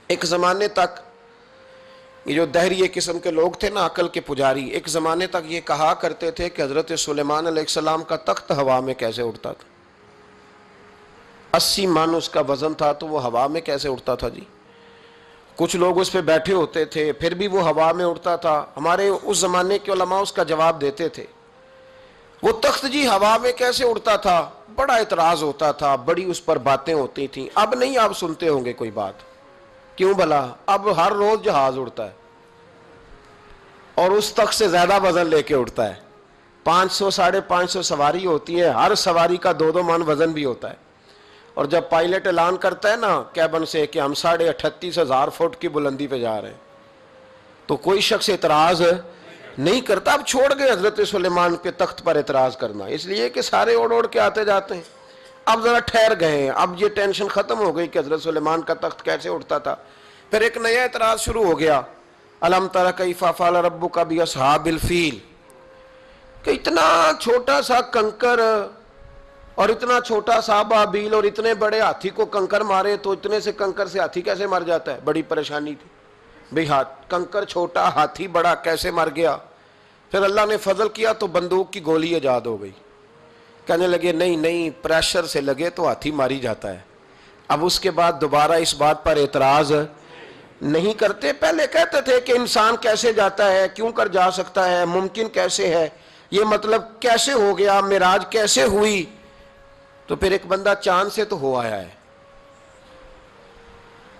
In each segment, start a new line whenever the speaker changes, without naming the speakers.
ایک زمانے تک یہ جو دہریے قسم کے لوگ تھے نا، عقل کے پجاری، ایک زمانے تک یہ کہا کرتے تھے کہ حضرت سلیمان علیہ السلام کا تخت ہوا میں کیسے اڑتا تھا، 80 من اس کا وزن تھا تو وہ ہوا میں کیسے اڑتا تھا جی؟ کچھ لوگ اس پہ بیٹھے ہوتے تھے پھر بھی وہ ہوا میں اڑتا تھا۔ ہمارے اس زمانے کے علماء اس کا جواب دیتے تھے، وہ تخت جی ہوا میں کیسے اڑتا تھا، بڑا اعتراض ہوتا تھا، بڑی اس پر باتیں ہوتی تھیں۔ اب نہیں آپ سنتے ہوں گے کوئی بات، کیوں بھلا؟ اب ہر روز جہاز اڑتا ہے اور اس تخت سے زیادہ وزن لے کے اڑتا ہے، 500 550 سواری ہوتی ہے، ہر سواری کا 2 من وزن بھی ہوتا ہے۔ اور جب پائلٹ اعلان کرتا ہے نا کیبن سے کہ ہم 38,500 فٹ کی بلندی پہ جا رہے ہیں تو کوئی شخص اعتراض نہیں کرتا۔ اب چھوڑ گئے حضرت سلیمان کے تخت پر اعتراض کرنا، اس لیے کہ سارے اوڑ کے آتے جاتے ہیں۔ اب ذرا ٹھہر گئے ہیں، اب یہ ٹینشن ختم ہو گئی کہ حضرت سلیمان کا تخت کیسے اٹھتا تھا۔ پھر ایک نیا اعتراض شروع ہو گیا، الم تر کیف فعل ربک باصحاب الفیل، کہ اتنا چھوٹا سا کنکر اور اتنا چھوٹا سا ابابیل اور اتنے بڑے ہاتھی کو کنکر مارے تو اتنے سے کنکر سے ہاتھی کیسے مر جاتا ہے؟ بڑی پریشانی تھی بھئی، کنکر چھوٹا ہاتھی بڑا کیسے مر گیا؟ پھر اللہ نے فضل کیا تو بندوق کی گولی ایجاد ہو گئی، کہنے لگے نہیں پریشر سے لگے تو ہاتھی ماری جاتا ہے۔ اب اس کے بعد دوبارہ اس بات پر اعتراض نہیں کرتے۔ پہلے کہتے تھے کہ انسان کیسے جاتا ہے، کیوں کر جا سکتا ہے، ممکن کیسے ہے، یہ مطلب کیسے ہو گیا، معراج کیسے ہوئی؟ تو پھر ایک بندہ چاند سے تو ہو آیا ہے،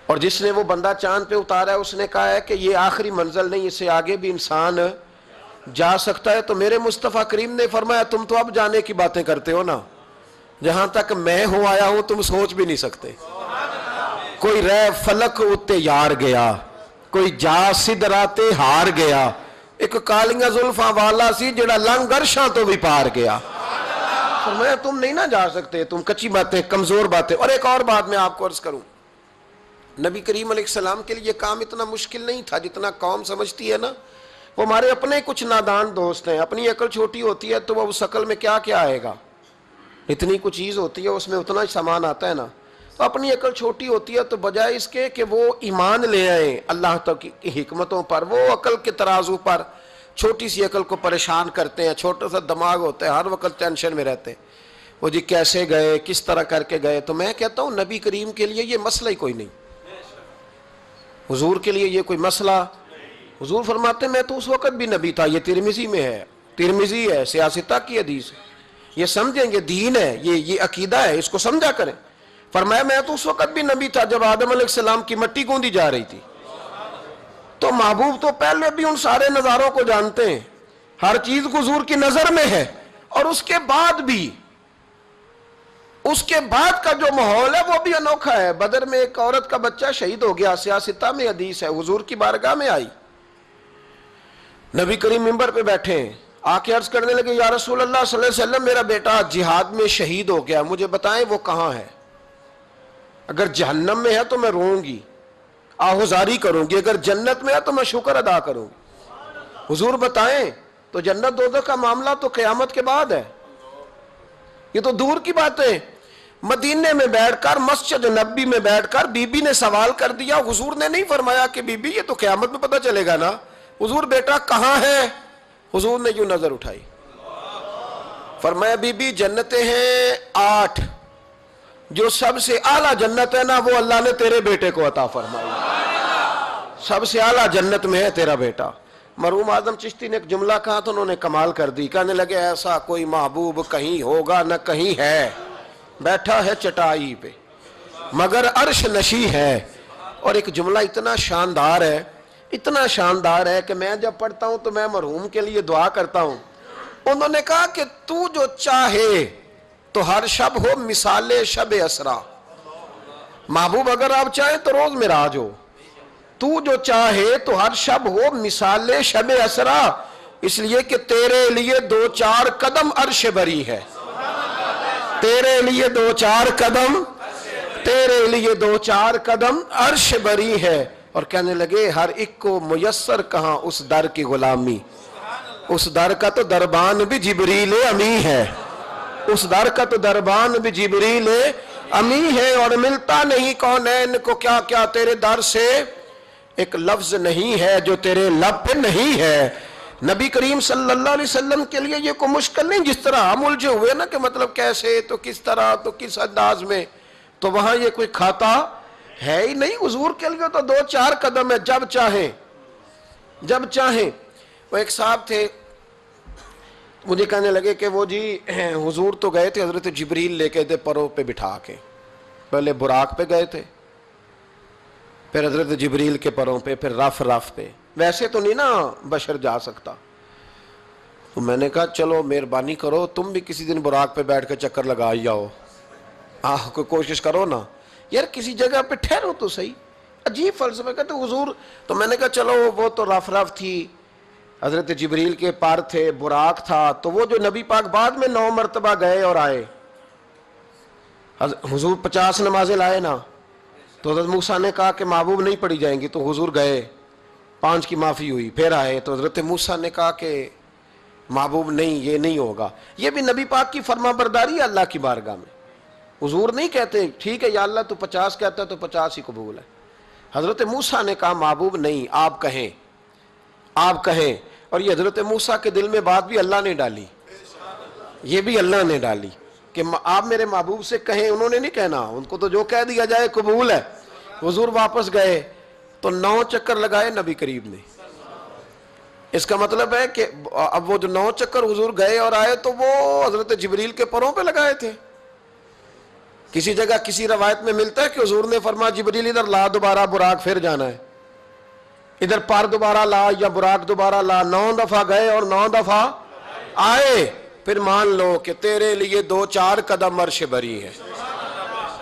اور جس نے وہ بندہ چاند پہ اتارا ہے اس نے کہا ہے کہ یہ آخری منزل نہیں، اس سے آگے بھی انسان جا سکتا ہے۔ تو میرے مصطفیٰ کریم نے فرمایا تم تو اب جانے کی باتیں کرتے ہو نا، جہاں تک میں ہو آیا ہوں تم سوچ بھی نہیں سکتے۔ کوئی رہ فلک اتے یار گیا، کوئی جا سدراتے ہار گیا، ایک کالیاں زلفاں والا سی جڑا لنگ عرشاں تو بھی پار گیا۔ فرمایا تم نہیں نہ جا سکتے، تم کچی باتیں، کمزور باتیں۔ اور ایک اور بات میں آپ کو عرض کروں، نبی کریم علیہ السلام کے لیے یہ کام اتنا مشکل نہیں تھا جتنا قوم سمجھتی ہے نا۔ وہ ہمارے اپنے کچھ نادان دوست ہیں، اپنی عقل چھوٹی ہوتی ہے تو وہ اس عقل میں کیا کیا آئے گا، اتنی کچھ چیز ہوتی ہے اس میں اتنا سامان آتا ہے نا، تو اپنی عقل چھوٹی ہوتی ہے تو بجائے اس کے کہ وہ ایمان لے آئیں اللہ تک کی حکمتوں پر، وہ عقل کے ترازو پر چھوٹی سی عقل کو پریشان کرتے ہیں، چھوٹا سا دماغ ہوتا ہے، ہر وقت ٹینشن میں رہتے ہیں وہ جی کیسے گئے، کس طرح کر کے گئے۔ تو میں کہتا ہوں نبی کریم کے لیے یہ مسئلہ ہی کوئی نہیں، حضور کے لیے یہ کوئی مسئلہ۔ حضور فرماتے ہیں میں تو اس وقت بھی نبی تھا، یہ ترمذی میں ہے، ترمذی ہے، سیاستہ کی حدیث ہے، یہ سمجھیں گے دین ہے، یہ عقیدہ ہے، اس کو سمجھا کریں۔ فرمایا میں تو اس وقت بھی نبی تھا جب آدم علیہ السلام کی مٹی گوندی جا رہی تھی، تو محبوب تو پہلے بھی ان سارے نظاروں کو جانتے ہیں، ہر چیز حضور کی نظر میں ہے، اور اس کے بعد بھی اس کے بعد کا جو ماحول ہے وہ بھی انوکھا ہے۔ بدر میں ایک عورت کا بچہ شہید ہو گیا، سیاستہ میں حدیث ہے، حضور کی بارگاہ میں آئی، نبی کریم منبر پہ بیٹھے ہیں، آ کے عرض کرنے لگے یا رسول اللہ صلی اللہ علیہ وسلم میرا بیٹا جہاد میں شہید ہو گیا، مجھے بتائیں وہ کہاں ہے، اگر جہنم میں ہے تو میں روؤں گی، آہوزاری کروں گی، اگر جنت میں ہے تو میں شکر ادا کروں گی۔ حضور بتائیں، تو جنت دوزخ کا معاملہ تو قیامت کے بعد ہے، یہ تو دور کی بات ہے۔ مدینے میں بیٹھ کر، مسجد نبی میں بیٹھ کر بی بی نے سوال کر دیا، حضور نے نہیں فرمایا کہ بی بی یہ تو قیامت میں پتہ چلے گا نا، حضور بیٹا کہاں ہے؟ حضور نے یوں نظر اٹھائی، فرمایا بی بی جنتیں ہیں 8، جو سب سے اعلیٰ جنت ہے نا وہ اللہ نے تیرے بیٹے کو عطا فرمائی، سب سے اعلیٰ جنت میں ہے تیرا بیٹا۔ مرحوم اعظم چشتی نے ایک جملہ کہا تو انہوں نے کمال کر دی، کہنے لگے ایسا کوئی محبوب کہیں ہوگا نہ کہیں ہے، بیٹھا ہے چٹائی پہ مگر عرش نشی ہے۔ اور ایک جملہ اتنا شاندار ہے، اتنا شاندار ہے کہ میں جب پڑھتا ہوں تو میں مرحوم کے لیے دعا کرتا ہوں۔ انہوں نے کہا کہ تو جو چاہے تو ہر شب ہو مثال شب اسرا، محبوب اگر آپ چاہیں تو روز معراج ہو، تو جو چاہے تو ہر شب ہو مثال شب اسرا، اس لیے کہ تیرے لیے 2-4 قدم عرش بری ہے، تیرے لیے 2-4 قدم، تیرے لیے 2-4 قدم عرش بری ہے۔ اور کہنے لگے ہر ایک کو میسر کہاں اس در کی غلامی، اس در کا تو دربان بھی جبریل امی ہے، اس در کا تو دربان بھی جبریل امی ہے اور ملتا نہیں کونین کو کیا کیا تیرے در سے ایک لفظ نہیں ہے جو تیرے لب پہ نہیں ہے. نبی کریم صلی اللہ علیہ وسلم کے لیے یہ کوئی مشکل نہیں. جس طرح ہم الجھے ہوئے نا کہ مطلب کیسے تو کس طرح تو کس انداز میں, تو وہاں یہ کوئی کھاتا ہے ہی نہیں. حضور کے لیے تو 2-4 قدم ہے, جب چاہیں جب چاہیں. وہ ایک صاحب تھے, مجھے کہنے لگے کہ وہ جی حضور تو گئے تھے, حضرت جبریل لے کے تھے پروں پہ بٹھا کے, پہلے براق پہ گئے تھے, پھر حضرت جبریل کے پروں پہ, پھر رف پہ. ویسے تو نہیں نا بشر جا سکتا. تو میں نے کہا چلو مہربانی کرو تم بھی کسی دن براق پہ بیٹھ کے چکر لگا جاؤ, کوئی کوشش کرو نا یار, کسی جگہ پہ ٹھہرو تو صحیح. عجیب فلسفہ کہتے حضور. تو میں نے کہا چلو وہ تو رف تھی, حضرت جبریل کے پر تھے, براق تھا, تو وہ جو نبی پاک بعد میں 9 مرتبہ گئے اور آئے, حضور 50 نمازیں لائے نا, تو حضرت موسیٰ نے کہا کہ محبوب نہیں پڑھی جائیں گی, تو حضور گئے, 5 کی معافی ہوئی, پھر آئے, تو حضرت موسیٰ نے کہا کہ محبوب نہیں, یہ نہیں ہوگا. یہ بھی نبی پاک کی فرما برداری ہے اللہ کی بارگاہ میں. حضور نہیں کہتے ٹھیک ہے یا اللہ تو 50 کہتا ہے تو 50 ہی قبول ہے. حضرت موسیٰ نے کہا محبوب نہیں, آپ کہیں, آپ کہیں. اور یہ حضرت موسیٰ کے دل میں بات بھی اللہ نے ڈالی, یہ بھی اللہ نے ڈالی کہ آپ میرے محبوب سے کہیں. انہوں نے نہیں کہنا, ان کو تو جو کہہ دیا جائے قبول ہے. حضور واپس گئے تو 9 چکر لگائے نبی کریم نے. اس کا مطلب ہے کہ اب وہ جو 9 چکر حضور گئے اور آئے تو وہ حضرت جبریل کے پروں پہ لگائے تھے. کسی جگہ کسی روایت میں ملتا ہے کہ حضور نے فرمایا جبریل ادھر لا دوبارہ براق, پھر جانا ہے, ادھر پر دوبارہ لا یا براق دوبارہ لا. 9 دفعہ گئے اور 9 دفعہ آئے. پھر مان لو کہ تیرے لیے 2-4 قدم عرش بری ہے,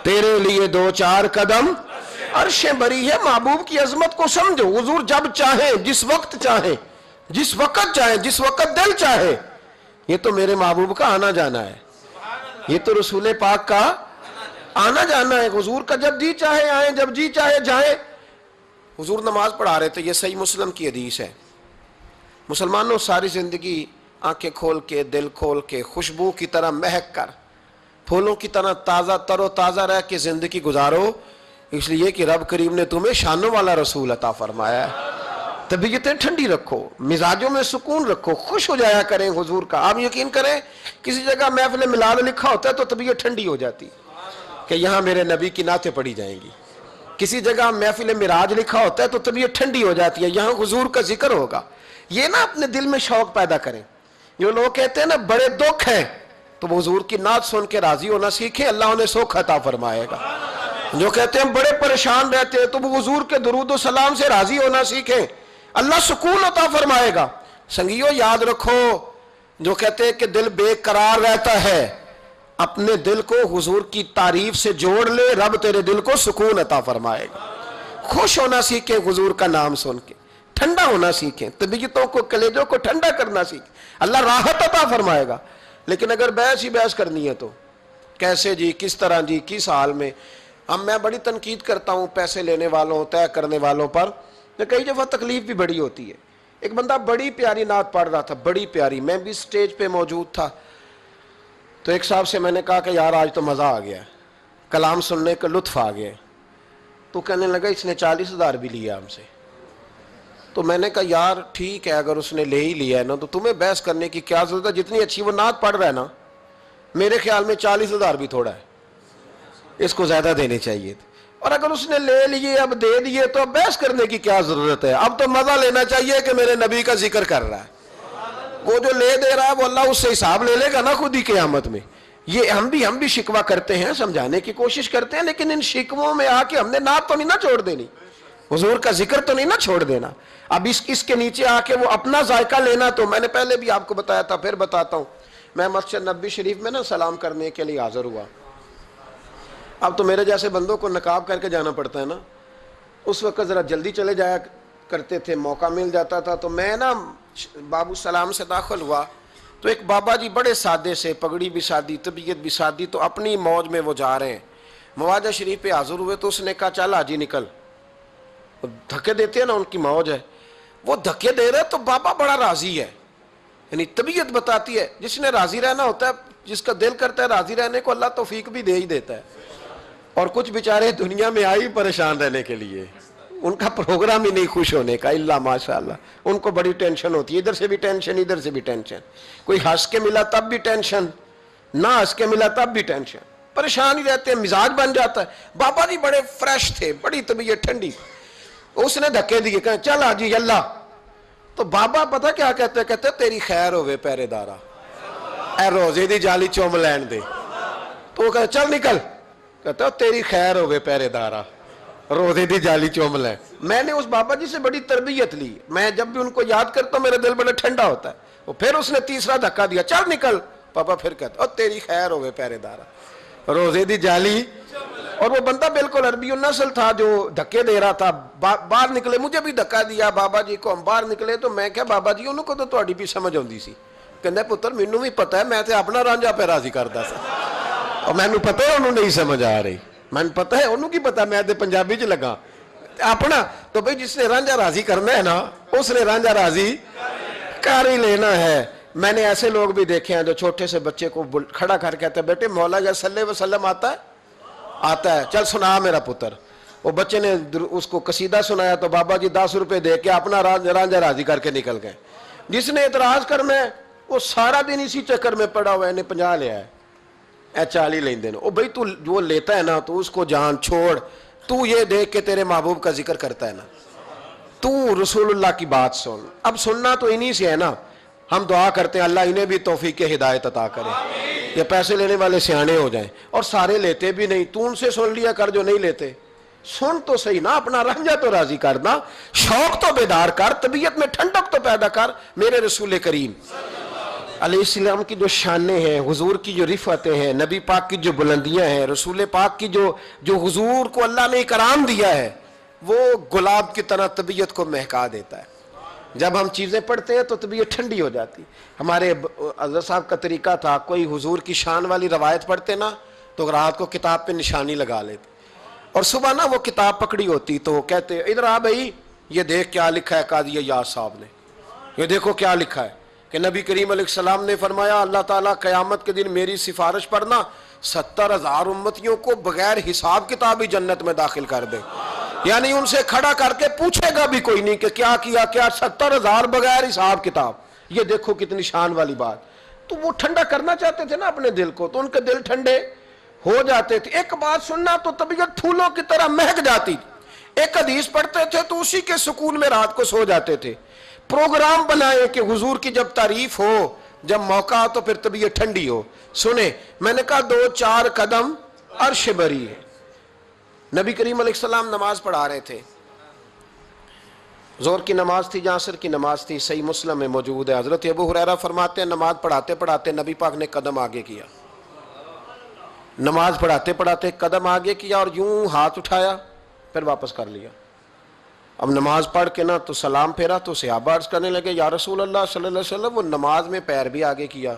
تیرے لیے 2-4 قدم عرش بری ہے. محبوب کی عظمت کو سمجھو. حضور جب چاہیں, جس وقت چاہیں, جس وقت چاہیں, جس وقت دل چاہے. یہ تو میرے محبوب کا آنا جانا ہے, یہ تو رسول پاک کا آنا جانا ہے. حضور کا جب جی چاہے آئیں, جب جی چاہے جائیں. حضور نماز پڑھا رہے تھے, یہ صحیح مسلم کی حدیث ہے. مسلمانوں ساری زندگی آنکھیں کھول کے, دل کھول کے, خوشبو کی طرح مہک کر, پھولوں کی طرح تازہ تر و تازہ رہ کے زندگی گزارو, اس لیے کہ رب کریم نے تمہیں شانوں والا رسول عطا فرمایا ہے. طبیعتیں ٹھنڈی رکھو, مزاجوں میں سکون رکھو, خوش ہو جایا کریں حضور کا. آپ یقین کریں کسی جگہ محفل میلاد لکھا ہوتا ہے تو طبیعت ٹھنڈی ہو جاتی کہ یہاں میرے نبی کی نعتیں پڑھی جائیں گی. کسی جگہ محفل معراج لکھا ہوتا ہے تو طبیعت ٹھنڈی ہو جاتی ہے, یہاں حضور کا ذکر ہوگا. یہ نا اپنے دل میں شوق پیدا کریں. جو لوگ کہتے ہیں نا بڑے دکھ ہیں, تو وہ حضور کی نعت سن کے راضی ہونا سیکھیں, اللہ انہیں سکھ عطا فرمائے گا. جو کہتے ہیں بڑے پریشان رہتے ہیں, تو وہ حضور کے درود و سلام سے راضی ہونا سیکھیں, اللہ سکون عطا فرمائے گا. سنگیو یاد رکھو, جو کہتے ہیں کہ دل بے قرار رہتا ہے, اپنے دل کو حضور کی تعریف سے جوڑ لے, رب تیرے دل کو سکون عطا فرمائے گا. خوش ہونا سیکھیں حضور کا نام سن کے, ٹھنڈا ہونا سیکھیں, طبیعتوں کو, کلیجوں کو ٹھنڈا کرنا سیکھیں, اللہ راحت عطا فرمائے گا. لیکن اگر بحث ہی بحث کرنی ہے تو کیسے جی, کس طرح جی, کس حال میں. میں بڑی تنقید کرتا ہوں پیسے لینے والوں, طے کرنے والوں پر. کئی دفعہ تکلیف بھی بڑی ہوتی ہے. ایک بندہ بڑی پیاری نعت پڑھ رہا تھا, بڑی پیاری, میں بھی سٹیج پہ موجود تھا. تو ایک صاحب سے میں نے کہا کہ یار آج تو مزہ آ گیا, کلام سننے کا لطف آ گیا. تو کہنے لگا اس نے 40,000 بھی لیا ہم سے. تو میں نے کہا یار ٹھیک ہے, اگر اس نے لے ہی لیا ہے نا تو تمہیں بحث کرنے کی کیا ضرورت ہے. جتنی اچھی وہ نعت پڑھ رہا ہے نا, میرے خیال میں 40,000 بھی تھوڑا ہے, اس کو زیادہ دینے چاہیے تھے. اور اگر اس نے لے لیے, اب دے دیے, تو اب بحث کرنے کی کیا ضرورت ہے. اب تو مزہ لینا چاہیے کہ میرے نبی کا ذکر کر رہا ہے. وہ جو لے دے رہا ہے وہ اللہ اس سے حساب لے لے گا نا خود ہی قیامت میں. یہ ہم بھی شکوہ کرتے ہیں, سمجھانے کی کوشش کرتے ہیں, لیکن ان شکووں میں آ کے ہم نے نعت تو نہیں نہ چھوڑ دینی, حضور کا ذکر تو نہیں نہ چھوڑ دینا. اب اس کے نیچے آ کے وہ اپنا ذائقہ لینا, تو میں نے پہلے بھی آپ کو بتایا تھا, پھر بتاتا ہوں. میں مسجد نبوی شریف میں نا سلام کرنے کے لیے حاضر ہوا. اب تو میرے جیسے بندوں کو نقاب کر کے جانا پڑتا ہے نا. اس وقت ذرا جلدی چلے جایا کرتے تھے, موقع مل جاتا تھا. تو میں نا بابو سلام سے داخل ہوا تو ایک بابا جی بڑے سادے سے, پگڑی بھی سادی, طبیعت بھی سادی, تو اپنی موج میں وہ جا رہے ہیں. مواجہ شریف پہ حاضر ہوئے تو اس نے کہا چل حاجی نکل. دھکے دیتے ہیں نا, ان کی موج ہے, وہ دھکے دے رہے. تو بابا بڑا راضی ہے, یعنی طبیعت بتاتی ہے, جس نے راضی رہنا ہوتا ہے, جس کا دل کرتا ہے راضی رہنے کو, اللہ توفیق بھی دے ہی دیتا ہے. اور کچھ بیچارے دنیا میں آئی پریشان رہنے کے لیے، ان کا پروگرام ہی نہیں خوش ہونے کا، اللہ ماشاءاللہ ان کو بڑی ٹینشن ہوتی ہے، ادھر سے بھی ٹینشن ادھر سے بھی ٹینشن، کوئی ہنس کے ملا تب بھی ٹینشن، نہ ہنس کے ملا تب بھی ٹینشن، پریشان ہی رہتے ہیں، مزاج بن جاتا ہے۔ بابا جی بڑے فریش تھے، بڑی طبیعت ٹھنڈی، اس نے دھکے دیے، کہا چل آجی اللہ، تو بابا پتہ کیا کہتے کہتے تیری خیر ہوئے پہرے دارا، اے روزے دی جالی چوم لین دے، تو وہ کہتے چل نکل، کہتا تیری خیر ہوئے پہرے دارا، روزے دی جالی چوم لین۔ میں نے اس بابا جی سے بڑی تربیت لی، میں جب بھی ان کو یاد کرتا ہوں میرا دل بڑا ٹھنڈا ہوتا ہے۔ وہ پھر اس نے تیسرا دھکا دیا، چل نکل، پاپا پھر کہتا تیری خیر ہوئے پہرے دارا، روزے دی جالی، اور وہ بندہ بالکل عربی النسل تھا جو دھکے دے رہا تھا، باہر نکلے، مجھے بھی دھکا دیا بابا جی کو، ہم باہر نکلے تو میں کہا بابا جی انہوں کو تو تہاڈی بھی سمجھ آندی سی، کہندا پتر مینوں بھی پتہ ہے میں تے اپنا رانجھا پہ راضی کردا سا، اور مینوں پتہ ہے انہوں نہیں سمجھ آ رہی، مینوں پتہ ہے انہوں کی پتہ میں تے پنجابی چ لگا اپنا، تو بھئی جس نے رانجھا راضی کرنا ہے نا اس نے رانجھا راضی کر ہی لینا ہے۔ میں نے ایسے لوگ بھی دیکھے ہیں جو چھوٹے سے بچے کو کھڑا کر کے کہتے ہیں بیٹے مولا یا صلی اللہ علیہ وسلم آتا ہے، چل سنا میرا پتر۔ وہ بچے نے اس کو قصیدہ سنایا تو بابا جی 10 روپے دے کے اپنا رانجھا راضی کر کے نکل گئے۔ جس نے اعتراض کرنا ہے وہ سارا دن اسی چکر میں پڑا ہوا ہے، انہیں 50 لیا ہے، اے 40 لیں دے، او بھئی تو جو لیتا ہے نا تو اس کو جان چھوڑ، تو یہ دیکھ کے تیرے محبوب کا ذکر کرتا ہے نا، تو رسول اللہ کی بات سن۔ اب سننا تو انہی سے ہے نا، ہم دعا کرتے ہیں اللہ انہیں بھی توفیق ہدایت عطا کرے، یہ پیسے لینے والے سیانے ہو جائیں، اور سارے لیتے بھی نہیں، تو ان سے سن لیا کر جو نہیں لیتے، سن تو صحیح نا، اپنا رنجا تو راضی کرنا، شوق تو بیدار کر، طبیعت میں ٹھنڈک تو پیدا کر۔ میرے رسول کریم علیہ السلام کی جو شانیں ہیں، حضور کی جو رفعتیں ہیں، نبی پاک کی جو بلندیاں ہیں، رسول پاک کی جو حضور کو اللہ نے اکرام دیا ہے، وہ گلاب کی طرح طبیعت کو مہکا دیتا ہے۔ جب ہم چیزیں پڑھتے ہیں تو طبیعت ٹھنڈی ہو جاتی۔ ہمارے حضرت صاحب کا طریقہ تھا، کوئی حضور کی شان والی روایت پڑھتے نا تو رات کو کتاب پہ نشانی لگا لیتے، اور صبح نا وہ کتاب پکڑی ہوتی تو کہتے ادھر آ بھائی یہ دیکھ کیا لکھا ہے قاضی یار صاحب نے، یہ دیکھو کیا لکھا ہے کہ نبی کریم علیہ السلام نے فرمایا اللہ تعالیٰ قیامت کے دن میری سفارش پر نا 70,000 امتیوں کو بغیر حساب کتاب ہی جنت میں داخل کر دے، یعنی ان سے کھڑا کر کے پوچھے گا بھی کوئی نہیں کہ کیا کیا، 70,000 بغیر حساب کتاب۔ یہ دیکھو کتنی شان والی بات۔ تو وہ ٹھنڈا کرنا چاہتے تھے نا اپنے دل کو، تو ان کے دل ٹھنڈے ہو جاتے تھے۔ ایک بات سننا تو طبیعت پھولوں کی طرح مہک جاتی، ایک حدیث پڑھتے تھے تو اسی کے سکون میں رات کو سو جاتے تھے۔ پروگرام بنائے کہ حضور کی جب تعریف ہو، جب موقع تو پھر طبیعت ٹھنڈی ہو۔ سنیں، میں نے کہا 2-4 قدم عرش بری ہے۔ نبی کریم علیہ السلام نماز پڑھا رہے تھے، ظہر کی نماز تھی، عصر کی نماز تھی، صحیح مسلم میں موجود ہے۔ حضرت ابو ہریرہ فرماتے ہیں نماز پڑھاتے پڑھاتے نبی پاک نے قدم آگے کیا، نماز پڑھاتے پڑھاتے قدم آگے کیا اور یوں ہاتھ اٹھایا پھر واپس کر لیا۔ اب نماز پڑھ کے نا تو سلام پھیرا تو صحابہ عرض کرنے لگے یا رسول اللہ صلی اللہ علیہ وسلم وہ نماز میں پیر بھی آگے کیا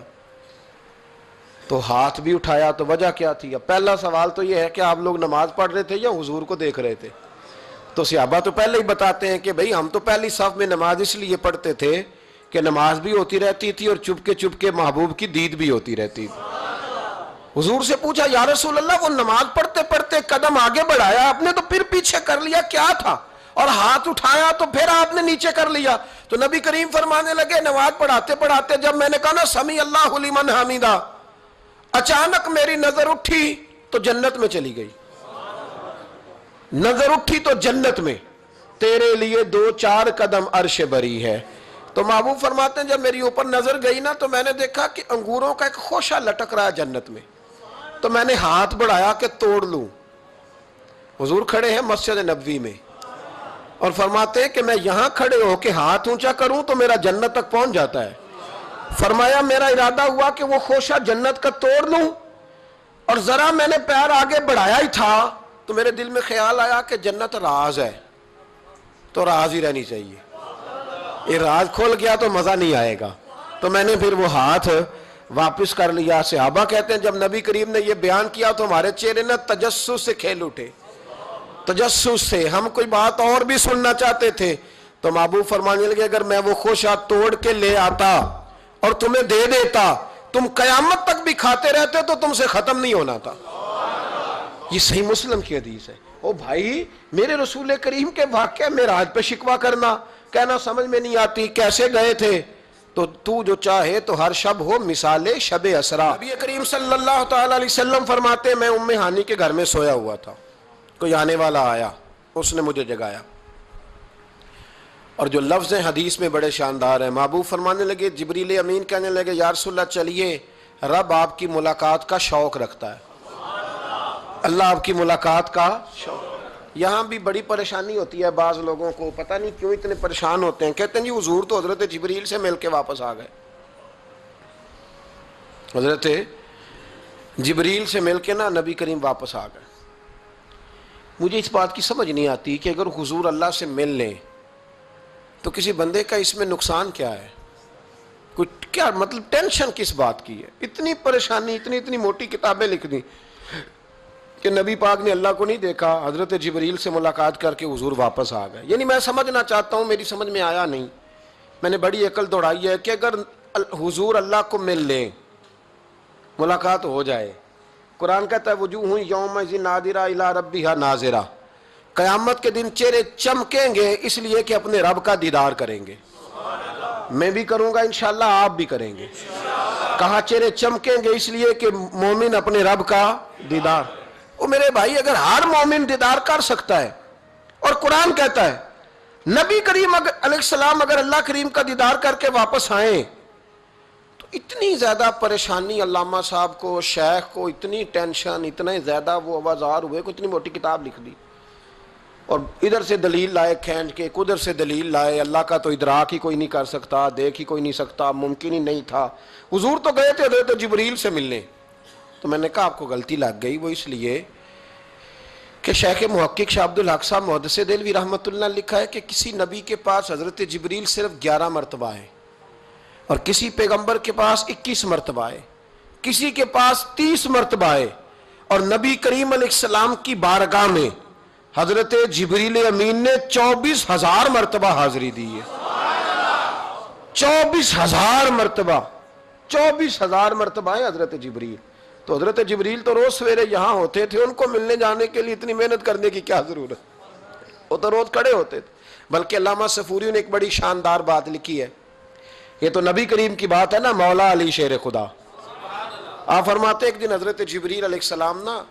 تو ہاتھ بھی اٹھایا، تو وجہ کیا تھی؟ اب پہلا سوال تو یہ ہے کہ آپ لوگ نماز پڑھ رہے تھے یا حضور کو دیکھ رہے تھے؟ تو صحابہ تو پہلے ہی بتاتے ہیں کہ بھئی ہم تو پہلی صف میں نماز اس لیے پڑھتے تھے کہ نماز بھی ہوتی رہتی تھی اور چپ کے محبوب کی دید بھی ہوتی رہتی تھی۔ حضور سے پوچھا یا رسول اللہ وہ نماز پڑھتے پڑھتے قدم آگے بڑھایا آپ نے تو پھر پیچھے کر لیا، کیا تھا؟ اور ہاتھ اٹھایا تو پھر آپ نے نیچے کر لیا۔ تو نبی کریم فرمانے لگے نماز پڑھاتے پڑھاتے جب میں نے کہا نا سمی اللہ لمن حمیدہ، اچانک میری نظر اٹھی تو جنت میں چلی گئی، نظر اٹھی تو جنت میں، تیرے لیے 2-4 قدم عرش بری ہے۔ تو محبوب فرماتے ہیں جب میری اوپر نظر گئی نا تو میں نے دیکھا کہ انگوروں کا ایک خوشہ لٹک رہا ہے جنت میں، تو میں نے ہاتھ بڑھایا کہ توڑ لوں۔ حضور کھڑے ہیں مسجد نبوی میں اور فرماتے ہیں کہ میں یہاں کھڑے ہو کے ہاتھ اونچا کروں تو میرا جنت تک پہنچ جاتا ہے۔ فرمایا میرا ارادہ ہوا کہ وہ خوشہ جنت کا توڑ لوں، اور ذرا میں نے پیر آگے بڑھایا ہی تھا تو میرے دل میں خیال آیا کہ جنت راز ہے تو راز ہی رہنی چاہیے، یہ راز کھول گیا تو مزہ نہیں آئے گا، تو میں نے پھر وہ ہاتھ واپس کر لیا۔ صحابہ کہتے ہیں جب نبی کریم نے یہ بیان کیا تو ہمارے چہرے نے تجسس سے کھیل اٹھے، تجسس سے ہم کوئی بات اور بھی سننا چاہتے تھے۔ تو محبوب فرمانے لگے اگر میں وہ خوشہ توڑ کے لے آتا اور تمہیں دے دیتا تم قیامت تک بھی کھاتے رہتے تو تم سے ختم نہیں ہونا تھا۔ یہ صحیح مسلم کی حدیث ہے. او بھائی میرے رسول کریم کے واقعہ معراج پہ شکوہ کرنا، کہنا سمجھ میں نہیں آتی کیسے گئے تھے، تو جو چاہے تو ہر شب ہو مثال شب اسرا. نبی کریم صلی اللہ تعالی علیہ وسلم فرماتے میں ام ہانی کے گھر میں سویا ہوا تھا، کوئی آنے والا آیا، اس نے مجھے جگایا، اور جو لفظ حدیث میں بڑے شاندار ہیں. محبوب فرمانے لگے، جبریل امین کہنے لگے یا رسول اللہ چلیے، رب آپ کی ملاقات کا شوق رکھتا ہے، اللہ آپ کی ملاقات کا شوق. یہاں بھی بڑی پریشانی ہوتی ہے بعض لوگوں کو، پتہ نہیں کیوں اتنے پریشان ہوتے ہیں، کہتے ہیں جی حضور تو حضرت جبریل سے مل کے واپس آ گئے، حضرت جبریل سے مل کے نا نبی کریم واپس آ گئے. مجھے اس بات کی سمجھ نہیں آتی کہ اگر حضور اللہ سے مل لیں تو کسی بندے کا اس میں نقصان کیا ہے، کچھ کیا مطلب ٹینشن کس بات کی ہے، اتنی پریشانی، اتنی موٹی کتابیں لکھ دی کہ نبی پاک نے اللہ کو نہیں دیکھا، حضرت جبریل سے ملاقات کر کے حضور واپس آ گئے. یعنی میں سمجھنا چاہتا ہوں، میری سمجھ میں آیا نہیں، میں نے بڑی عقل دوڑائی ہے کہ اگر حضور اللہ کو مل لیں، ملاقات ہو جائے، قرآن کہتا ہے وجوہ یومئذ ناظرہ الی ربہا ناظرہ، قیامت کے دن چہرے چمکیں گے اس لیے کہ اپنے رب کا دیدار کریں گے. میں بھی کروں گا انشاءاللہ، آپ بھی کریں گے. کہا چہرے چمکیں گے اس لیے کہ مومن اپنے رب کا دیدار. وہ میرے بھائی اگر ہر مومن دیدار کر سکتا ہے، اور قرآن کہتا ہے نبی کریم علیہ السلام اگر اللہ کریم کا دیدار کر کے واپس آئیں، تو اتنی زیادہ پریشانی علامہ صاحب کو، شیخ کو اتنی ٹینشن، اتنے زیادہ وہ آوازار ہوئے کہ اتنی موٹی کتاب لکھ دی، اور ادھر سے دلیل لائے کھینچ کے، ادھر سے دلیل لائے، اللہ کا تو ادراک ہی کوئی نہیں کر سکتا، دیکھ ہی کوئی نہیں سکتا، ممکن ہی نہیں تھا. حضور تو گئے تھے حضرت جبریل سے ملنے. تو میں نے کہا آپ کو غلطی لگ گئی، وہ اس لیے کہ شیخ محقق شاہ عبد الحق صاحب محدث دہلوی رحمۃ اللہ نے لکھا ہے کہ کسی نبی کے پاس حضرت جبریل صرف 11 مرتبہ ہے، اور کسی پیغمبر کے پاس 21 مرتبہ ہے، کسی کے پاس 30 مرتبہ ہے، اور نبی کریم علیہ السلام کی بارگاہ میں حضرت جبریل امین نے 24,000 مرتبہ حاضری دی ہے. 24,000 مرتبہ، 24,000 مرتبہ ہے حضرت جبریل. تو حضرت جبریل تو روز سویرے یہاں ہوتے تھے، ان کو ملنے جانے کے لیے اتنی محنت کرنے کی کیا ضرورت، وہ تو روز کھڑے ہوتے تھے. بلکہ علامہ صفوری نے ایک بڑی شاندار بات لکھی ہے، یہ تو نبی کریم کی بات ہے نا، مولا علی شیر خدا. آپ فرماتے ایک دن حضرت جبریل علیہ السلام نا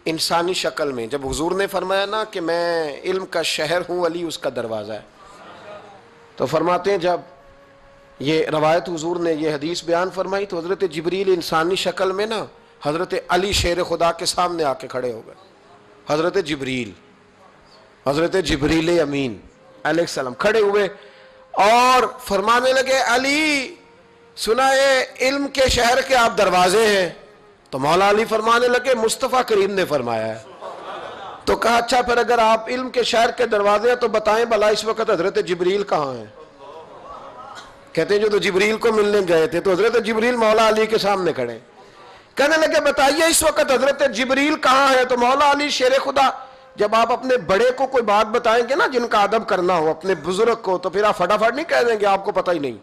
انسانی شکل میں، جب حضور نے فرمایا نا کہ میں علم کا شہر ہوں، علی اس کا دروازہ ہے، تو فرماتے ہیں جب یہ روایت حضور نے یہ حدیث بیان فرمائی تو حضرت جبریل انسانی شکل میں نا حضرت علی شیر خدا کے سامنے آ کے کھڑے ہو گئے. حضرت جبریل امین علیہ السلام کھڑے ہوئے اور فرمانے لگے علی سنا ہے علم کے شہر کے آپ دروازے ہیں. تو مولا علی فرمانے لگے مصطفیٰ کریم نے فرمایا ہے. تو کہا اچھا پھر اگر آپ علم کے شہر کے دروازے ہیں تو بتائیں بھلا اس وقت حضرت جبریل کہاں ہیں؟ کہتے ہیں جو تو جبریل کو ملنے گئے تھے تو حضرت جبریل مولا علی کے سامنے کھڑے. کہنے لگے بتائیے اس وقت حضرت جبریل کہاں ہے؟ تو مولا علی شیر خدا، جب آپ اپنے بڑے کو کوئی بات بتائیں گے نا جن کا ادب کرنا ہو اپنے بزرگ کو، تو پھر آپ فٹافٹ نہیں کہہ دیں گے آپ کو پتہ ہی نہیں.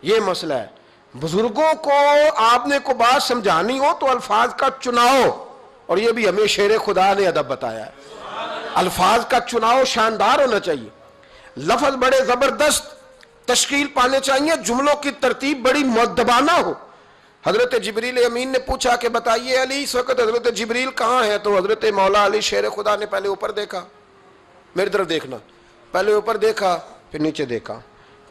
یہ مسئلہ ہے، بزرگوں کو آپ نے کو بات سمجھانی ہو تو الفاظ کا چناؤ، اور یہ بھی ہمیں شیر خدا نے ادب بتایا ہے، الفاظ کا چناؤ شاندار ہونا چاہیے، لفظ بڑے زبردست تشکیل پانے چاہیے، جملوں کی ترتیب بڑی مؤدبانہ ہو. حضرت جبریل امین نے پوچھا کہ بتائیے علی اس وقت حضرت جبریل کہاں ہے؟ تو حضرت مولا علی شیر خدا نے پہلے اوپر دیکھا، میری طرف دیکھنا، پہلے اوپر دیکھا، پھر نیچے دیکھا،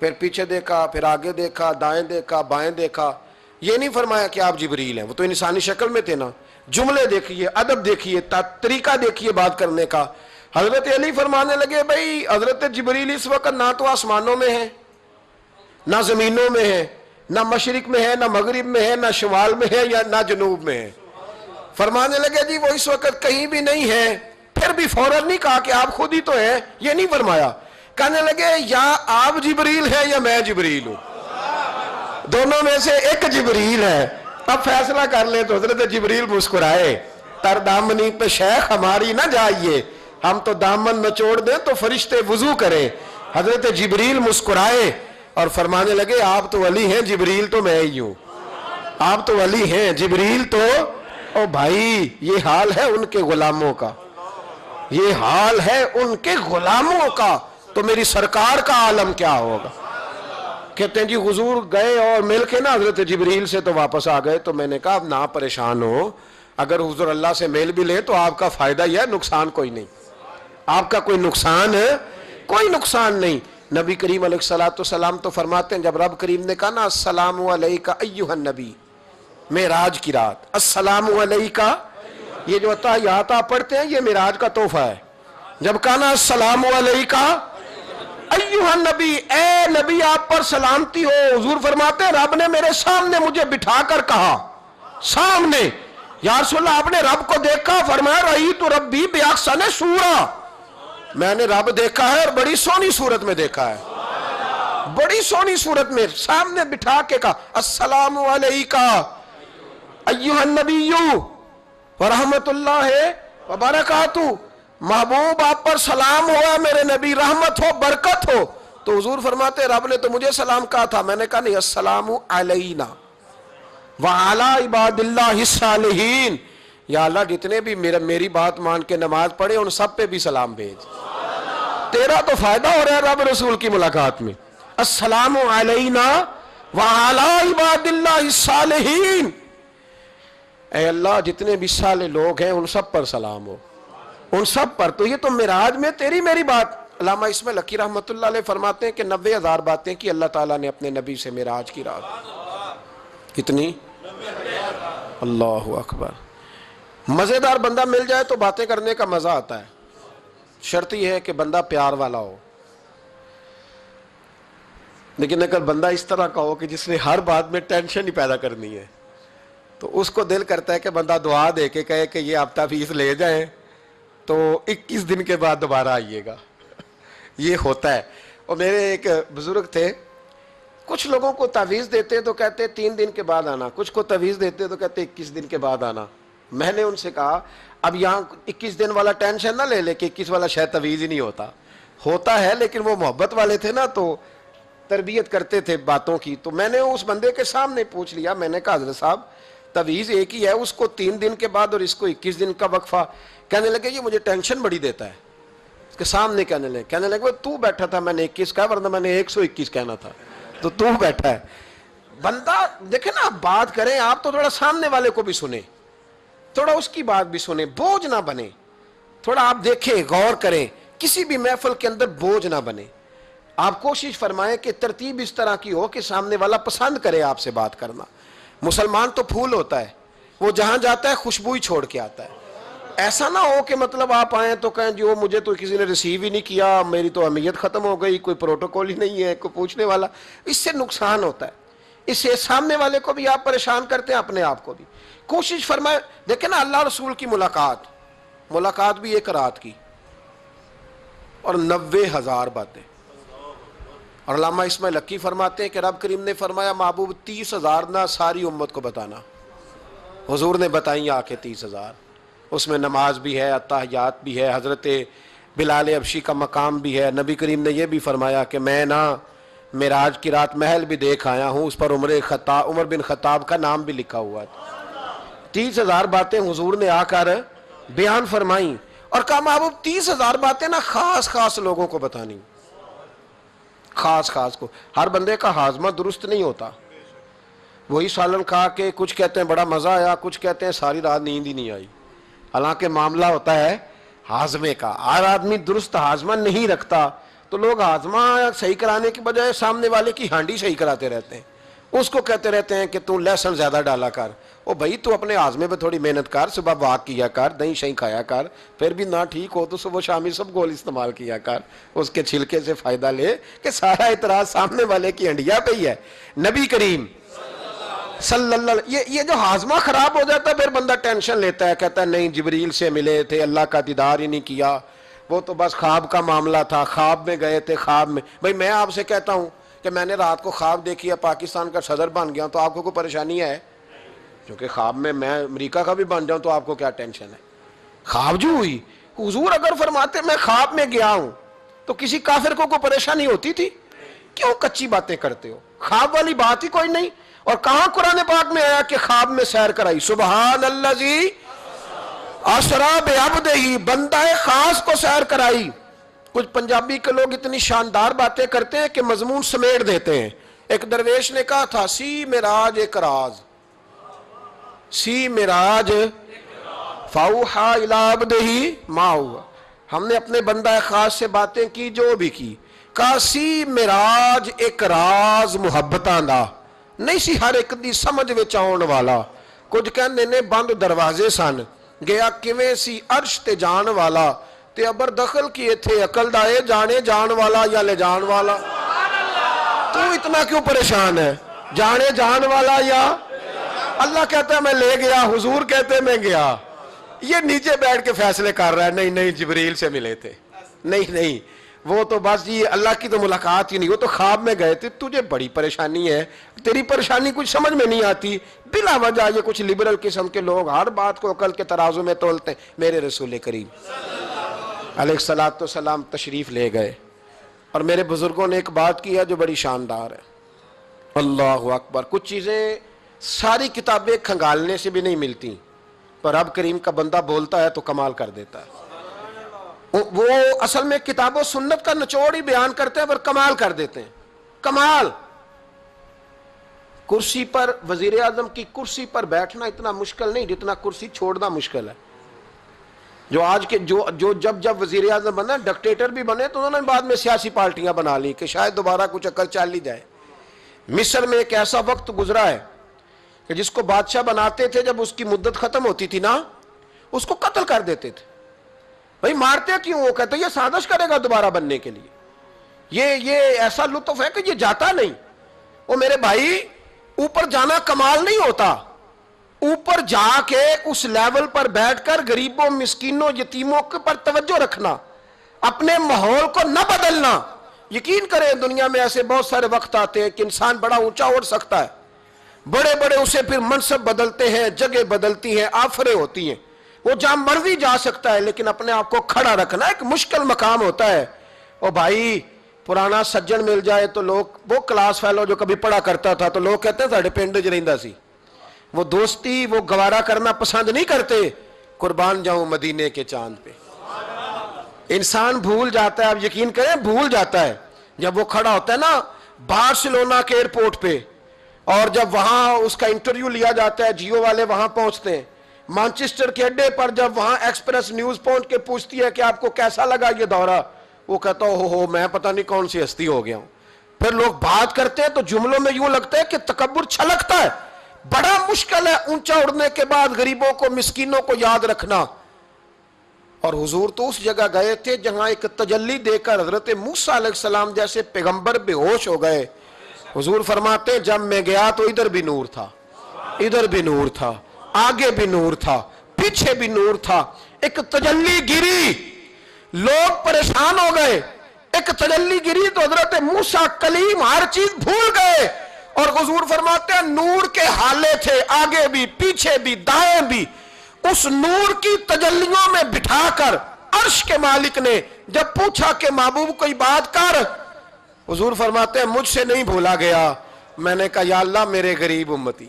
پھر پیچھے دیکھا، پھر آگے دیکھا، دائیں دیکھا، بائیں دیکھا. یہ نہیں فرمایا کہ آپ جبریل ہیں، وہ تو انسانی شکل میں تھے نا. جملے دیکھیے، ادب دیکھیے، طریقہ دیکھیے بات کرنے کا. حضرت علی فرمانے لگے بھائی حضرت جبریل اس وقت نہ تو آسمانوں میں ہے، نہ زمینوں میں ہے، نہ مشرق میں ہے، نہ مغرب میں ہے، نہ شمال میں ہے، یا نہ جنوب میں ہے. فرمانے لگے جی وہ اس وقت کہیں بھی نہیں ہے. پھر بھی فوراً نہیں کہا کہ آپ خود ہی تو ہیں، یہ نہیں فرمایا. کہنے لگے یا آپ جبریل ہے یا میں جبریل ہوں، دونوں میں سے ایک جبریل ہے، اب فیصلہ کر لیں. تو حضرت جبریل مسکرائے، تر دامنی پہ شیخ ہماری نہ جائیے، ہم تو دامن نچوڑ دیں تو فرشتے وضو کریں. حضرت جبریل مسکرائے اور فرمانے لگے آپ تو ولی ہیں، جبریل تو میں ہی ہوں. آپ تو ولی ہیں، جبریل تو او بھائی یہ حال ہے ان کے غلاموں کا، یہ حال ہے ان کے غلاموں کا، تو میری سرکار کا عالم کیا ہوگا؟ کہتے ہیں جی حضور گئے اور مل کے نا حضرت جبریل سے تو واپس آ گئے، تو میں نے کہا اب نہ پریشان ہو، اگر حضور اللہ سے میل بھی لے تو آپ کا فائدہ ہی ہے، نقصان کوئی نہیں، آپ کا کوئی نقصان ہے، کوئی نقصان نہیں۔ نبی کریم علیہ السلام تو فرماتے ہیں، جب رب کریم نے کہا نا السلام علیکہ ایھا النبی، معراج کی رات، السلام علیکہ، یہ جو تحیات آپ پڑھتے ہیں یہ معراج کا تحفہ ہے۔ جب کہا نا السلام علیکہ ایھا النبی، اے نبی آپ پر سلامتی ہو، حضور فرماتے ہیں رب نے میرے سامنے مجھے بٹھا کر کہا، سامنے، یا رسول اللہ آپ نے رب کو دیکھا؟ فرمایا رأیت ربی بأحسن صورۃ، میں نے رب دیکھا ہے اور بڑی سونی صورت میں دیکھا ہے، بڑی سونی صورت میں، سامنے بٹھا کے کہا السلام علیکہ ایھا النبی ورحمت اللہ وبرکاتہ، محبوب آپ پر سلام ہوا میرے نبی، رحمت ہو، برکت ہو۔ تو حضور فرماتے رب نے تو مجھے سلام کہا تھا، میں نے کہا نہیں، السلام علینا وعلی عباد اللہ الصالحین، یا اللہ جتنے بھی میری بات مان کے نماز پڑھے ان سب پہ بھی سلام بھیج، تیرا تو فائدہ ہو رہا ہے رب رسول کی ملاقات میں۔ السلام علینا وعلی عباد اللہ الصالحین، اے اللہ جتنے بھی صالح لوگ ہیں ان سب پر سلام ہو، ان سب پر۔ تو یہ تو معراج میں تیری میری بات، علامہ اسماعیل حقی رحمۃ اللہ علیہ فرماتے ہیں کہ 90,000 باتیں کی اللہ تعالیٰ نے اپنے نبی سے معراج کی رات، کتنی؟ اللہ اکبر۔ مزیدار بندہ مل جائے تو باتیں کرنے کا مزہ آتا ہے، شرط یہ ہے کہ بندہ پیار والا ہو، لیکن اگر بندہ اس طرح کا ہو کہ جس نے ہر بات میں ٹینشن ہی پیدا کرنی ہے تو اس کو دل کرتا ہے کہ بندہ دعا دے کے کہے کہ یہ ہفتہ فیس لے جائیں تو 21 دن کے بعد دوبارہ آئیے گا، یہ ہوتا ہے۔ اور میرے ایک بزرگ تھے، کچھ لوگوں کو تعویذ دیتے تو کہتے 3 دن کے بعد آنا، کچھ کو تعویذ دیتے تو کہتے 21 دن کے بعد آنا۔ میں نے ان سے کہا اب یہاں 21 دن والا ٹینشن نہ لے لے کہ 21 والا شاید تعویذ ہی نہیں ہوتا ہے، لیکن وہ محبت والے تھے نا تو تربیت کرتے تھے باتوں کی۔ تو میں نے اس بندے کے سامنے پوچھ لیا، میں نے کہا حضرت صاحب تعویذ ایک ہی ہے، اس کو 3 دن کے بعد اور اس کو 21 دن کا وقفہ۔ کہنے لگے یہ مجھے ٹینشن بڑی دیتا ہے، اس کے سامنے کہنے لگے تو بیٹھا تھا، میں نے 21 کہا ورنہ میں نے 121 کہنا تھا، تو بیٹھا ہے۔ بندہ دیکھیں نا، آپ بات کریں آپ تو تھوڑا سامنے والے کو بھی سنیں، تھوڑا اس کی بات بھی سنیں، بوجھ نہ بنے، تھوڑا آپ دیکھیں غور کریں، کسی بھی محفل کے اندر بوجھ نہ بنے۔ آپ کوشش فرمائیں کہ ترتیب اس طرح کی ہو کہ سامنے والا پسند کرے آپ سے بات کرنا۔ مسلمان تو پھول ہوتا ہے، وہ جہاں جاتا ہے خوشبو ہی چھوڑ کے آتا ہے۔ ایسا نہ ہو کہ مطلب آپ آئیں تو کہیں جو مجھے تو کسی نے ریسیو ہی نہیں کیا، میری تو اہمیت ختم ہو گئی، کوئی پروٹوکول ہی نہیں ہے، کوئی پوچھنے والا، اس سے نقصان ہوتا ہے، اس سے سامنے والے کو بھی آپ پریشان کرتے ہیں، اپنے آپ کو بھی۔ کوشش فرمائے، دیکھیں نا اللہ رسول کی ملاقات بھی 1 رات کی اور 90,000 باتیں۔ اور علامہ اسماعیل حقی فرماتے ہیں کہ رب کریم نے فرمایا محبوب 30,000 نہ ساری امت کو بتانا، حضور نے بتائیں آ کے 30,000، اس میں نماز بھی ہے، اتحیات بھی ہے، حضرت بلال حبشی کا مقام بھی ہے۔ نبی کریم نے یہ بھی فرمایا کہ میں نا معراج کی رات محل بھی دیکھ آیا ہوں، اس پر عمر بن خطاب کا نام بھی لکھا ہوا ہے۔ 30,000 باتیں حضور نے آ کر بیان فرمائیں اور کہا محبوب 30,000 باتیں نا خاص لوگوں کو بتانی، خاص کو۔ ہر بندے کا ہاضمہ درست نہیں ہوتا، وہی سالن کھا کے کچھ کہتے ہیں بڑا مزہ آیا، کچھ کہتے ہیں ساری رات نیند ہی نہیں آئی، حالانکہ معاملہ ہوتا ہے ہاضمے کا۔ ہر آدمی درست ہاضمہ نہیں رکھتا، تو لوگ ہاضمہ صحیح کرانے کی بجائے سامنے والے کی ہانڈی صحیح کراتے رہتے ہیں، اس کو کہتے رہتے ہیں کہ تو لہسن زیادہ ڈالا کر، او بھائی تو اپنے ہاضمے پہ تھوڑی محنت کر، صبح واک کیا کر، دہی شہی کھایا کر، پھر بھی نہ ٹھیک ہو تو صبح شامی سب گول استعمال کیا کر، اس کے چھلکے سے فائدہ لے، کہ سارا اعتراض سامنے والے کی ہنڈیا پہ ہی ہے۔ نبی کریم صلی اللہ علیہ، یہ جو ہاضمہ خراب ہو جاتا ہے پھر بندہ ٹینشن لیتا ہے، کہتا ہے نہیں جبریل سے ملے تھے، اللہ کا دیدار ہی نہیں کیا، وہ تو بس خواب کا معاملہ تھا، خواب میں گئے تھے، خواب میں۔ بھائی میں آپ سے کہتا ہوں کہ میں نے رات کو خواب دیکھی ہے پاکستان کا صدر بن گیا، تو آپ کو کوئی پریشانی ہے؟ کیونکہ خواب میں امریکہ کا بھی بن جاؤں تو آپ کو کیا ٹینشن ہے؟ خواب جو ہوئی، حضور اگر فرماتے میں خواب میں گیا ہوں تو کسی کافر کو کوئی پریشانی ہوتی تھی؟ کیوں کچی باتیں کرتے ہو؟ خواب والی بات ہی کوئی نہیں۔ اور کہاں قرآن پاک میں آیا کہ خواب میں سیر کرائی؟ سبحان الذی اسریٰ بعبدہ، بندہ خاص کو سیر کرائی۔ کچھ پنجابی کے لوگ اتنی شاندار باتیں کرتے ہیں کہ مضمون سمیٹ دیتے ہیں۔ ایک درویش نے کہا تھا سی معراج ایک راز، سی معراج فاوحیٰ الی عبدہ ما ہوا، ہم نے اپنے بندہ خاص سے باتیں کی جو بھی کی، کہا سی معراج ایک راز محبتاں دا نہیں سی ہر ایک دی سمجھ وچ آن والا، کچھ کہنے نے بند دروازے سن، گیا کیویں سی عرش تے جان والا، تے ابر دخل کیے تھے عقل دا اے جانے جان والا یا لے جان والا۔ تو اتنا کیوں پریشان ہے؟ جانے جان والا یا اللہ کہتا ہے میں لے گیا، حضور کہتے ہیں میں گیا، یہ نیچے بیٹھ کے فیصلے کر رہا ہے نہیں نہیں جبریل سے ملے تھے، نہیں نہیں وہ تو بس یہ اللہ کی تو ملاقات ہی نہیں، وہ تو خواب میں گئے تھے، تجھے بڑی پریشانی ہے، تیری پریشانی کچھ سمجھ میں نہیں آتی، بلا وجہ یہ کچھ لبرل قسم کے لوگ ہر بات کو عقل کے ترازو میں تولتے ہیں۔ میرے رسول کریم علیہ الصلوۃ والسلام تشریف لے گئے، اور میرے بزرگوں نے ایک بات کی ہے جو بڑی شاندار ہے، اللہ اکبر۔ کچھ چیزیں ساری کتابیں کھنگالنے سے بھی نہیں ملتی، پر رب کریم کا بندہ بولتا ہے تو کمال کر دیتا ہے۔ وہ اصل میں کتاب و سنت کا نچوڑ ہی بیان کرتے ہیں پر کمال کر دیتے ہیں، کمال۔ کرسی پر، وزیر اعظم کی کرسی پر بیٹھنا اتنا مشکل نہیں جتنا کرسی چھوڑنا مشکل ہے۔ جو آج کے جو جب وزیر اعظم بنا ڈکٹیٹر بھی بنے تو انہوں نے بعد میں سیاسی پارٹیاں بنا لی کہ شاید دوبارہ کچھ عقل چل ہی جائے۔ مصر میں ایک ایسا وقت گزرا ہے کہ جس کو بادشاہ بناتے تھے جب اس کی مدت ختم ہوتی تھی نا اس کو قتل کر دیتے تھے۔ بھئی مارتے کیوں؟ وہ کہتے یہ سازش کرے گا دوبارہ بننے کے لیے، یہ ایسا لطف ہے کہ یہ جاتا نہیں۔ وہ میرے بھائی اوپر جانا کمال نہیں ہوتا، اوپر جا کے اس لیول پر بیٹھ کر غریبوں مسکینوں یتیموں پر توجہ رکھنا، اپنے ماحول کو نہ بدلنا۔ یقین کریں دنیا میں ایسے بہت سارے وقت آتے ہیں کہ انسان بڑا اونچا اڑ سکتا ہے، بڑے بڑے اسے پھر منصب بدلتے ہیں، جگہ بدلتی ہیں، آفریں ہوتی ہیں، وہ جہاں مرضی جا سکتا ہے، لیکن اپنے آپ کو کھڑا رکھنا ایک مشکل مقام ہوتا ہے۔ او بھائی پرانا سجن مل جائے تو لوگ، وہ کلاس فیلو جو کبھی پڑھا کرتا تھا تو لوگ کہتے ہیں ساڑھے پنڈ رہندا سی، وہ دوستی وہ گوارا کرنا پسند نہیں کرتے۔ قربان جاؤں مدینے کے چاند پہ، انسان بھول جاتا ہے، اب یقین کریں بھول جاتا ہے جب وہ کھڑا ہوتا ہے نا بارسلونا کے ایئرپورٹ پہ، اور جب وہاں اس کا انٹرویو لیا جاتا ہے، جیو والے وہاں پہنچتے ہیں، مانچسٹر کے اڈے پر جب وہاں ایکسپریس نیوز پہنچ کے پوچھتی ہے کہ آپ کو کیسا لگا یہ دورہ، وہ کہتا ہو میں پتہ نہیں کون سی ہستی ہو گیا ہوں۔ پھر لوگ بات کرتے ہیں تو جملوں میں یوں لگتا ہے کہ تکبر چھلکتا ہے۔ بڑا مشکل ہے اونچا اڑنے کے بعد غریبوں کو مسکینوں کو یاد رکھنا۔ اور حضور تو اس جگہ گئے تھے جہاں ایک تجلی دے کر حضرت موسیٰ علیہ السلام جیسے پیغمبر بے ہوش ہو گئے۔ حضور فرماتے جب میں گیا تو ادھر بھی نور تھا، ادھر بھی نور تھا، آگے بھی نور تھا، پیچھے بھی نور تھا۔ ایک تجلی گری، لوگ پریشان ہو گئے، ایک تجلی گری تو حضرت موسیٰ کلیم ہر چیز بھول گئے، اور حضور فرماتے ہیں نور کے حالے تھے، آگے بھی پیچھے بھی دائیں بھی۔ اس نور کی تجلیوں میں بٹھا کر عرش کے مالک نے جب پوچھا کہ محبوب کوئی بات کر، حضور فرماتے ہیں مجھ سے نہیں بھولا گیا۔ میں نے کہا یا اللہ میرے غریب امتی،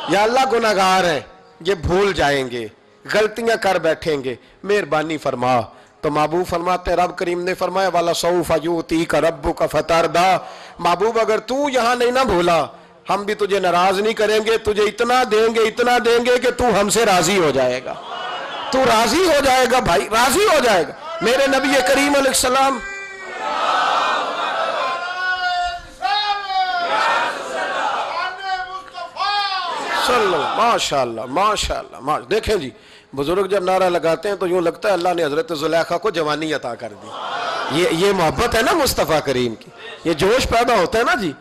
یا اللہ گناہگار ہیں، یہ بھول جائیں گے، غلطیاں کر بیٹھیں گے، مہربانی فرما۔ تو محبوب فرماتے ہیں رب کریم نے فرمایا وَلَسَوْفَ يُؤْتِيكَ رَبُّكَ فَتَرْضَىٰ، محبوب اگر تو یہاں نہیں نہ بھولا ہم بھی تجھے ناراض نہیں کریں گے، تجھے اتنا دیں گے کہ تو ہم سے راضی ہو جائے گا، تو راضی ہو جائے گا بھائی، راضی ہو جائے گا۔ میرے نبی کریم علیہ السلام ماشاءاللہ ماشاءاللہ۔ دیکھیں جی بزرگ جب نعرہ لگاتے ہیں تو یوں لگتا ہے اللہ نے حضرت زلیخا کو جوانی عطا کر دی۔ یہ محبت ہے نا مصطفیٰ کریم کی، یہ جوش پیدا ہوتا ہے نا جی۔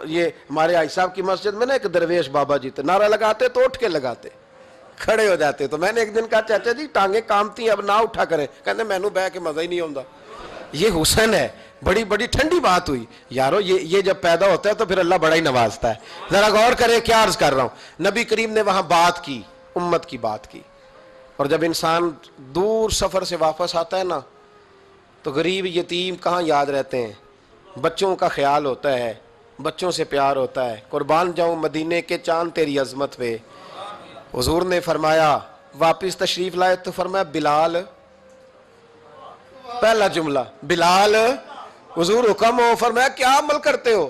یہ ہمارے آئی صاحب کی مسجد میں نا ایک درویش بابا جی تھے، نعرہ لگاتے تو اٹھ کے لگاتے، کھڑے ہو جاتے۔ تو میں نے ایک دن کہا چاچا جی ٹانگیں کامتی ہیں اب نہ اٹھا کریں، کہتے میں نو بہ کے مزہ ہی نہیں آتا۔ یہ حسن ہے، بڑی ٹھنڈی بات ہوئی یارو، یہ جب پیدا ہوتا ہے تو پھر اللہ بڑا ہی نوازتا ہے۔ ذرا غور کریں کیا عرض کر رہا ہوں۔ نبی کریم نے وہاں بات کی، امت کی بات کی، اور جب انسان دور سفر سے واپس آتا ہے نا تو غریب یتیم کہاں یاد رہتے ہیں، بچوں کا خیال ہوتا ہے، بچوں سے پیار ہوتا ہے. قربان جاؤں مدینے کے چاند تیری عظمت پہ. حضور نے فرمایا واپس تشریف لائے تو فرمایا بلال, پہلا جملہ بلال, حضور حکم ہو. فرمایا کیا عمل کرتے ہو؟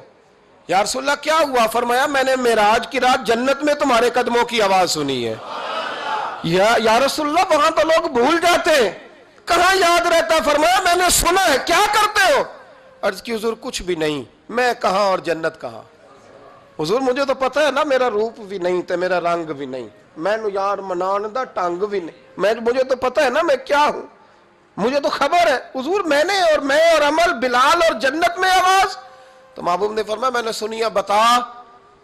یا رسول اللہ کیا ہوا؟ فرمایا میں نے معراج کی رات جنت میں تمہارے قدموں کی آواز سنی ہے. یا رسول اللہ وہاں تو لوگ بھول جاتے ہیں, کہاں یاد رہتا؟ فرمایا میں نے سنا ہے. کیا کرتے ہو؟ عرض کی حضور کچھ بھی نہیں. میں کہاں اور جنت کہاں؟ حضور مجھے تو پتہ ہے نا, میرا روپ بھی نہیں تے میرا رنگ بھی نہیں, میں نو یار منان دا ٹنگ بھی نہیں, مجھے تو پتہ ہے نا میں کیا ہوں, مجھے تو خبر ہے. حضور میں اور عمل, بلال اور جنت میں آواز. تو محبوب نے فرمایا میں نے سنی ہے, بتا.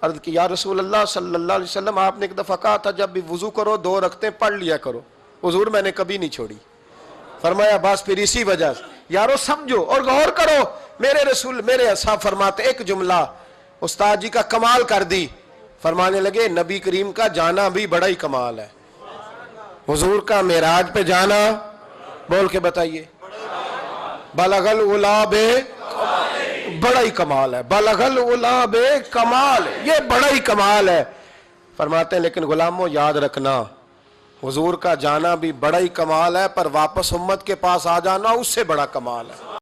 عرض کی یا رسول اللہ صلی اللہ علیہ وسلم آپ نے ایک دفعہ کہا تھا جب بھی وضو کرو 2 رکعتیں پڑھ لیا کرو. حضور میں نے کبھی نہیں چھوڑی. فرمایا بس پھر اسی وجہ سے یارو سمجھو اور غور کرو. میرے رسول, میرے اصحاب فرماتے ایک جملہ استاد جی کا کمال کر دی. فرمانے لگے نبی کریم کا جانا بھی بڑا ہی کمال ہے. حضور کا معراج پہ جانا, بول کے بتائیے, بلغ العلا بے, بڑا ہی کمال ہے. بلغ العلا بے کمال, یہ بڑا ہی کمال ہے. فرماتے ہیں لیکن غلاموں یاد رکھنا حضور کا جانا بھی بڑا ہی کمال ہے, پر واپس امت کے پاس آ جانا اس سے بڑا کمال ہے.